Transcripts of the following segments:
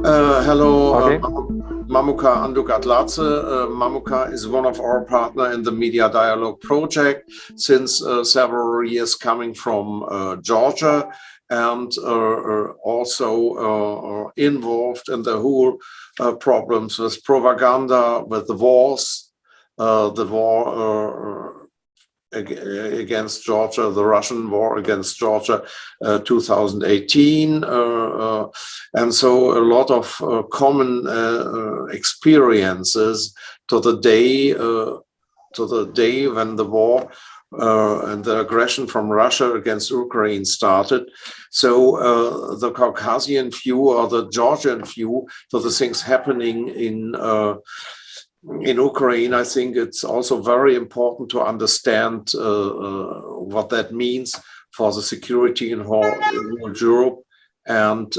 Hello, Okay. Mamuka Andguladze. Mamuka is one of our partners in the Media Dialogue project since several years, coming from Georgia, and also involved in the whole problems with propaganda, with the wars, the war against Georgia, the Russian war against Georgia, 2018, and so a lot of common experiences to the day when the war and the aggression from Russia against Ukraine started. So the Caucasian view or the Georgian view to the things happening in Ukraine, I think it's also very important to understand what that means for the security in whole Europe and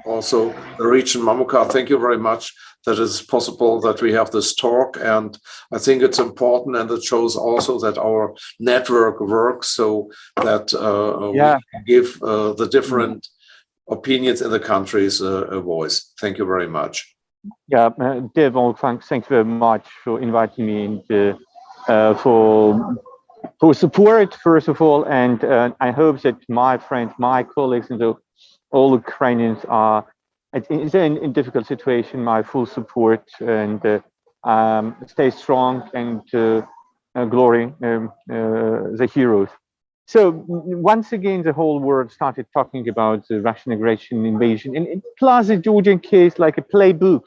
also the region. Mamuka, thank you very much that it's possible that we have this talk, and I think it's important, and it shows also that our network works, so that we can give the different opinions in the countries a voice. Thank you very much. Yeah, dear Wolf, thanks very much for inviting me and for support, first of all, and I hope that my friends, my colleagues, and all Ukrainians are in a difficult situation. My full support, and stay strong and glory the heroes. So once again, the whole world started talking about the Russian aggression, invasion, and plus the Georgian case like a playbook.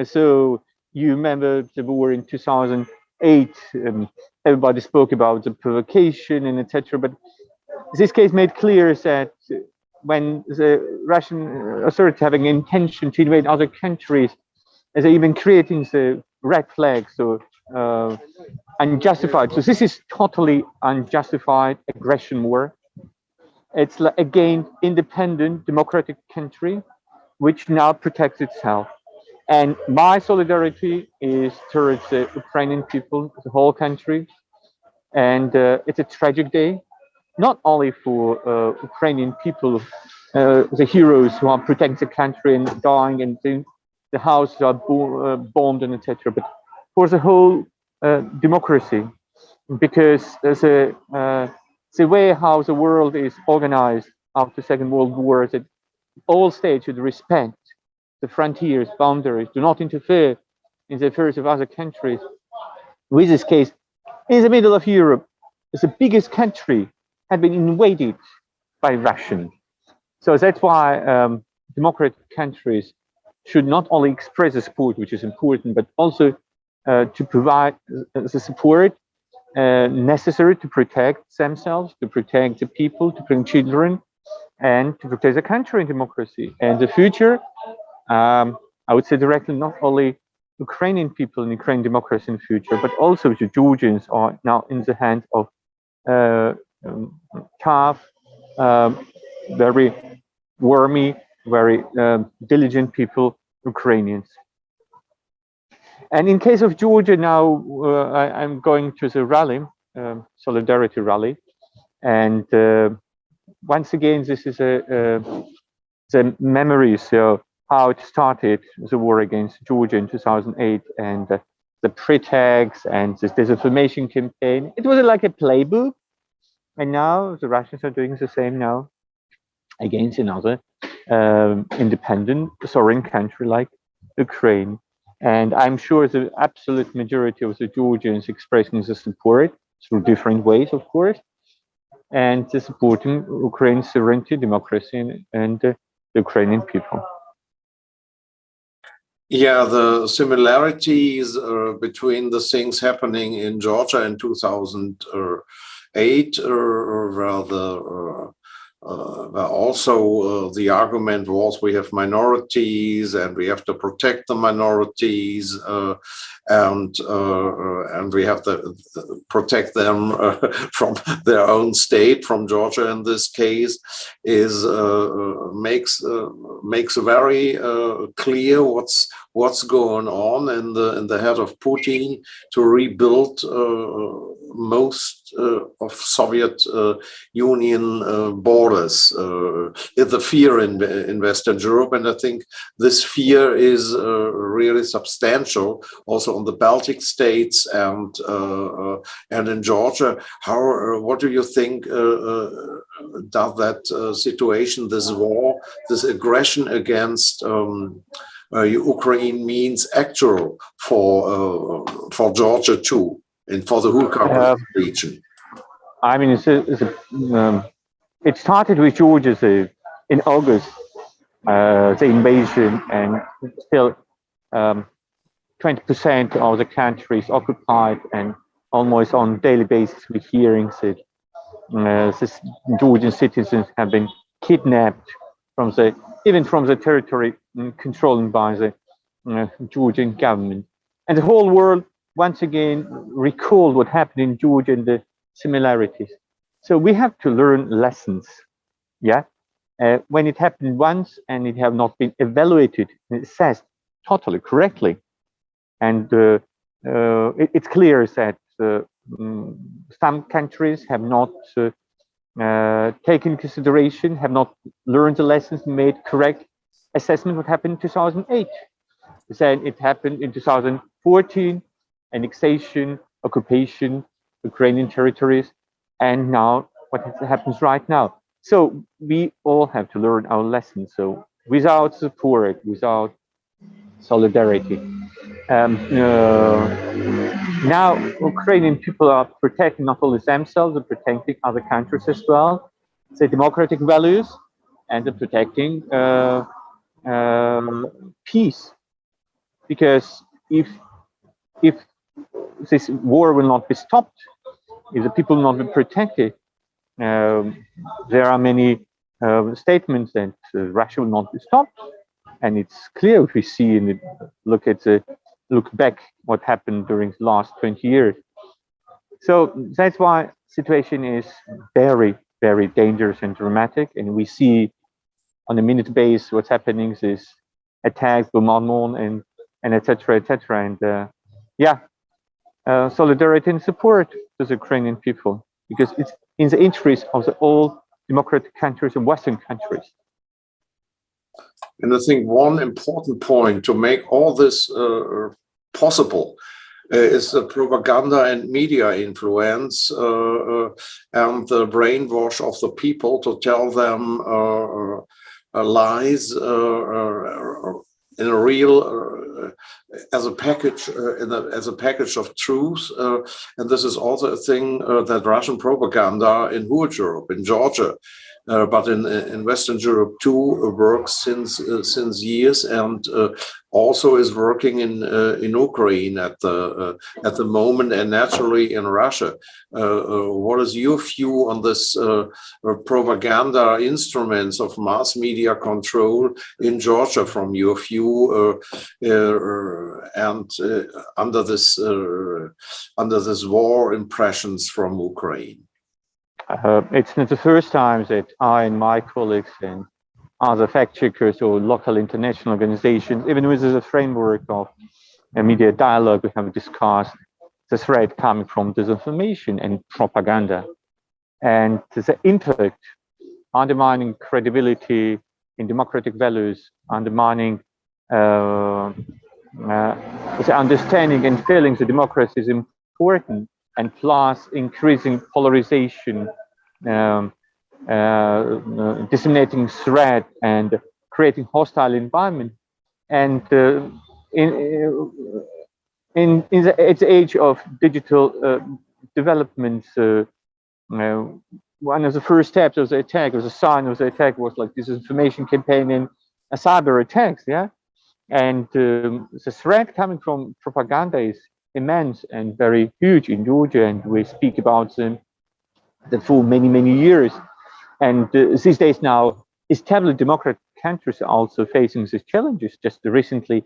So you remember the war in 2008, everybody spoke about the provocation and etc. But this case made clear that when the Russian authorities having intention to invade other countries, they're even creating the red flags, so unjustified. So this is totally unjustified aggression war. It's again independent democratic country which now protects itself. And my solidarity is towards the Ukrainian people, the whole country. And it's a tragic day, not only for Ukrainian people, the heroes who are protecting the country and dying, and the houses are bombed and etc., but for the whole democracy, because the way how the world is organized after Second World War, that all states should respect the frontiers, boundaries, do not interfere in the affairs of other countries. With this case, in the middle of Europe, the biggest country had been invaded by Russians. So that's why democratic countries should not only express the support, which is important, but also to provide the support necessary to protect themselves, to protect the people, to protect children, and to protect the country and democracy. And the future, I would say directly, not only Ukrainian people and Ukrainian democracy in the future, but also the Georgians are now in the hands of tough, very wormy, very diligent people, Ukrainians. And in case of Georgia now, I'm going to the rally, solidarity rally, and once again, this is the memories. So how it started, the war against Georgia in 2008, and the pretext and this disinformation campaign. It was like a playbook, and now the Russians are doing the same now against another independent sovereign country like Ukraine. And I'm sure the absolute majority of the Georgians expressing the support through different ways, of course, and supporting Ukraine's sovereignty, democracy, and the Ukrainian people. Yeah, the similarities between the things happening in Georgia in 2008 are rather also the argument was we have minorities and we have to protect the minorities and we have to protect them from their own state, from Georgia in this case, is makes very clear what's going on in the head of Putin to rebuild most of Soviet Union borders, the fear in Western Europe. And I think this fear is really substantial also on the Baltic states and in Georgia. What do you think does that situation, this war, this aggression against Ukraine means actual for Georgia too, and for the whole Caucasus region? I mean, it started with Georgia in August, the invasion, and still 20% of the country is occupied, and almost on daily basis we're hearing that Georgian citizens have been kidnapped even from the territory controlled by the Georgian government. And the whole world once again recalled what happened in Georgia and the similarities. So we have to learn lessons, yeah? When it happened once and it have not been evaluated and assessed totally correctly. And it's clear that some countries have not taken consideration, have not learned the lessons, made correct assessment what happened in 2008. Then it happened in 2014, annexation, occupation, Ukrainian territories, and now what happens right now. So we all have to learn our lessons. So without support, without solidarity, now Ukrainian people are protecting not only themselves, but protecting other countries as well, the democratic values, and they're protecting peace. Because if this war will not be stopped, if the people will not be protected, there are many statements that Russia will not be stopped, and it's clear if we see in the look back what happened during the last 20 years. So that's why situation is very, very dangerous and dramatic, and we see on a minute basis what's happening, is attacks, bombardment, and etc. And solidarity and support to the Ukrainian people, because it's in the interest of all democratic countries and Western countries. And I think one important point to make all this possible is the propaganda and media influence and the brainwash of the people to tell them lies in a real as a package as a package of truth, and this is also a thing that Russian propaganda in whole Europe, in Georgia, but in Western Europe too, works since years, and also is working in Ukraine at the moment, and naturally in Russia. What is your view on this propaganda instruments of mass media control in Georgia, from your view, and under this war impressions from Ukraine? It's not the first time that I and my colleagues and other fact checkers or local international organizations, even within the framework of a media dialogue, we have discussed the threat coming from disinformation and propaganda, and the impact undermining credibility in democratic values, undermining the understanding and feeling that democracy is important, and plus increasing polarization, disseminating threat, and creating hostile environment. And in the age of digital development, one of the first steps of the attack, was a sign of the attack, was like disinformation campaign and cyber attacks, yeah. And the threat coming from propaganda is immense and very huge in Georgia, and we speak about them for many years. And these days now, established democratic countries are also facing these challenges. Just recently,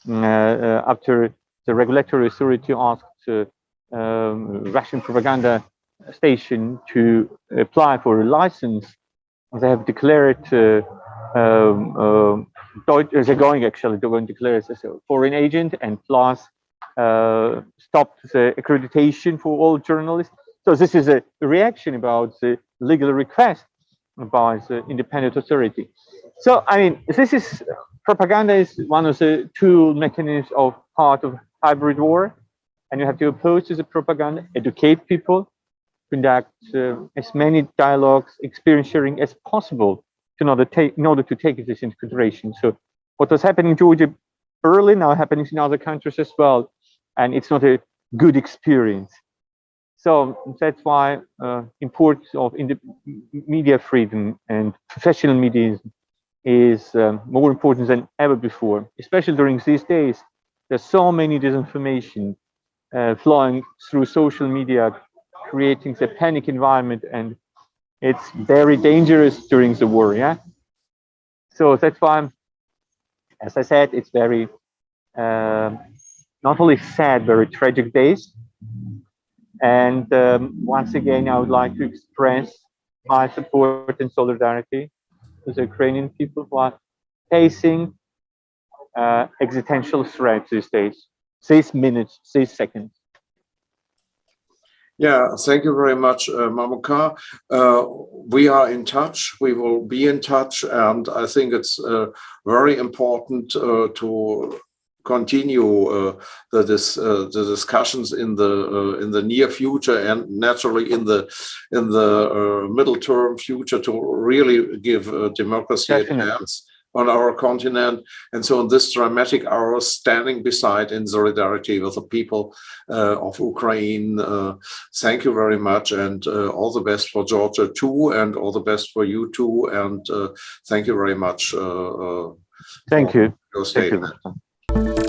after the regulatory authority asked Russian propaganda station to apply for a license, they have declared they're going to declare it as a foreign agent, and plus stopped the accreditation for all journalists. So this is a reaction about the legal request by the independent authority. So, I mean, this is propaganda is one of the tool mechanisms of part of hybrid war, and you have to oppose to the propaganda, educate people, conduct as many dialogues, experience sharing as possible in order to take this into consideration. So, what was happening in Georgia early now happening in other countries as well, and it's not a good experience. So that's why importance of media freedom and professional media is more important than ever before, especially during these days. There's so many disinformation flowing through social media, creating the panic environment, and it's very dangerous during the war. Yeah. So that's why, as I said, it's very not only sad, very tragic days. And once again, I would like to express my support and solidarity to the Ukrainian people who are facing existential threats these days, these minutes, these seconds. Yeah, thank you very much, Mamuka. We are in touch. We will be in touch, and I think it's very important to continue the discussions in the near future, and naturally in the middle term future, to really give democracy a chance on our continent. And so in this dramatic hour, standing beside in solidarity with the people of Ukraine, thank you very much, and all the best for Georgia too, and all the best for you too, and thank you very much. Thank you. Your statement. Thank you.